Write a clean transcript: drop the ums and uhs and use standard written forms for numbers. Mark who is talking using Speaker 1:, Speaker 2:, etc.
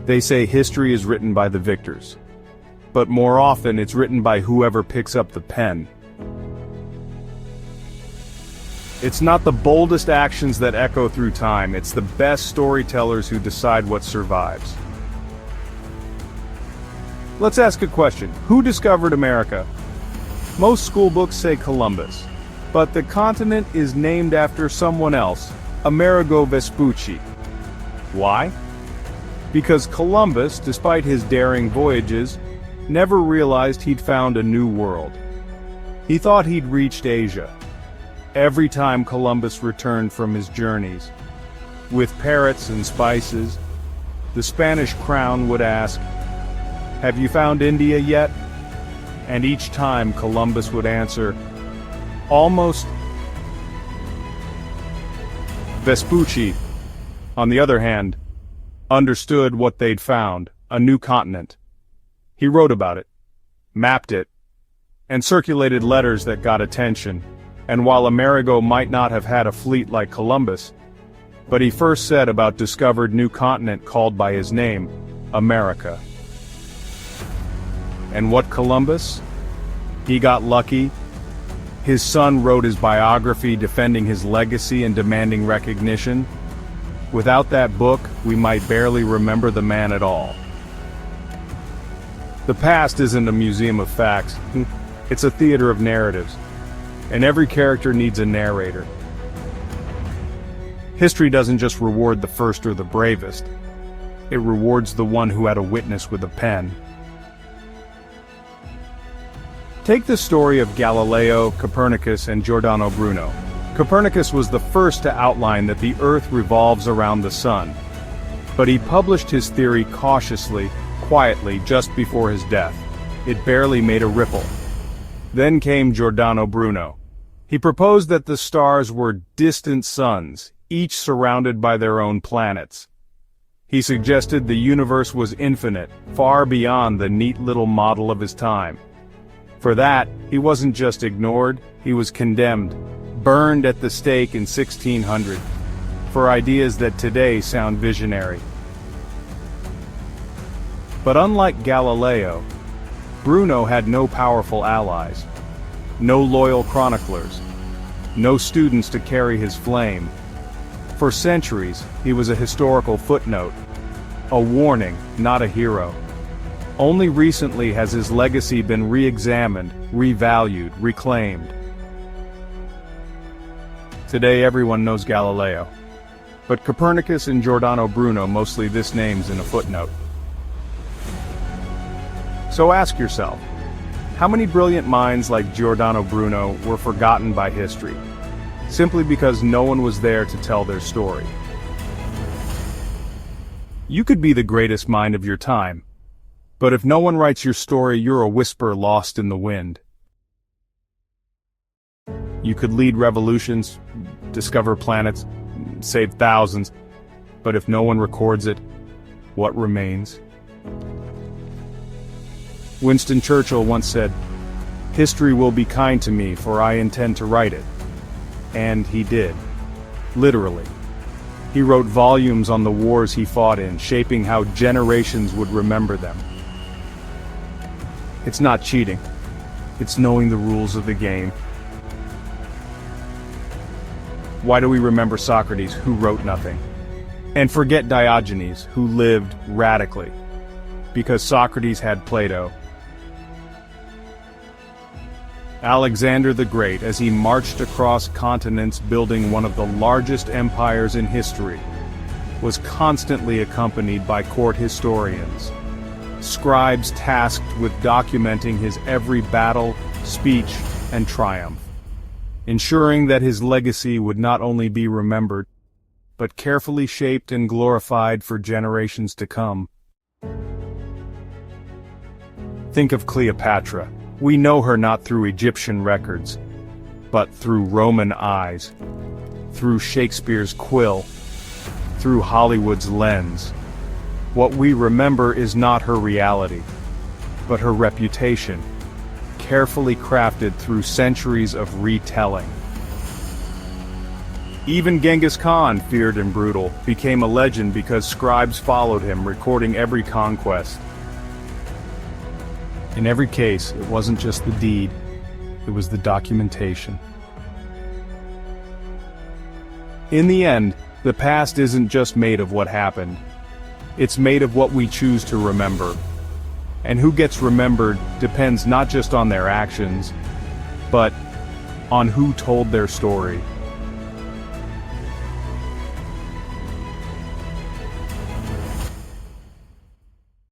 Speaker 1: They say history is written by the victors. But more often it's written by whoever picks up the pen. It's not the boldest actions that echo through time, it's the best storytellers who decide what survives. Let's ask a question. Who discovered America? Most school books say Columbus. But the continent is named after someone else, Amerigo Vespucci. Why? Because Columbus, despite his daring voyages, never realized he'd found a new world. He thought he'd reached Asia. Every time Columbus returned from his journeys, with parrots and spices, the Spanish crown would ask, "Have you found India yet?" And each time Columbus would answer, "Almost." Vespucci, on the other hand, understood what they'd found, a new continent. He wrote about it, mapped it, and circulated letters that got attention. And while Amerigo might not have had a fleet like Columbus, but he first said about discovered new continent called by his name, America. And what Columbus? He got lucky. His son wrote his biography defending his legacy and demanding recognition. Without that book, we might barely remember the man at all. The past isn't a museum of facts, it's a theater of narratives. And every character needs a narrator. History doesn't just reward the first or the bravest. It rewards the one who had a witness with a pen. Take the story of Galileo, Copernicus, and Giordano Bruno. Copernicus was the first to outline that the Earth revolves around the Sun. But he published his theory cautiously, quietly, just before his death. It barely made a ripple. Then came Giordano Bruno. He proposed that the stars were distant suns, each surrounded by their own planets. He suggested the universe was infinite, far beyond the neat little model of his time. For that, he wasn't just ignored, he was condemned, burned at the stake in 1600, for ideas that today sound visionary. But unlike Galileo, Bruno had no powerful allies, no loyal chroniclers, no students to carry his flame. For centuries, he was a historical footnote, a warning, not a hero. Only recently has his legacy been re-examined, revalued, reclaimed. Today everyone knows Galileo, but Copernicus and Giordano Bruno, mostly this name's in a footnote. So ask yourself, how many brilliant minds like Giordano Bruno were forgotten by history, simply because no one was there to tell their story? You could be the greatest mind of your time, but if no one writes your story, you're a whisper lost in the wind. You could lead revolutions, discover planets, save thousands, but if no one records it, what remains? Winston Churchill once said, "History will be kind to me, for I intend to write it." And he did. Literally. He wrote volumes on the wars he fought in, shaping how generations would remember them. It's not cheating. It's knowing the rules of the game. Why do we remember Socrates, who wrote nothing? And forget Diogenes, who lived radically? Because Socrates had Plato. Alexander the Great, as he marched across continents building one of the largest empires in history, was constantly accompanied by court historians, scribes tasked with documenting his every battle, speech, and triumph, ensuring that his legacy would not only be remembered, but carefully shaped and glorified for generations to come. Think of Cleopatra. We know her not through Egyptian records, but through Roman eyes, through Shakespeare's quill, through Hollywood's lens. What we remember is not her reality, but her reputation, carefully crafted through centuries of retelling. Even Genghis Khan, feared and brutal, became a legend because scribes followed him, recording every conquest. In every case, it wasn't just the deed, it was the documentation. In the end, the past isn't just made of what happened. It's made of what we choose to remember. And who gets remembered depends not just on their actions, but on who told their story.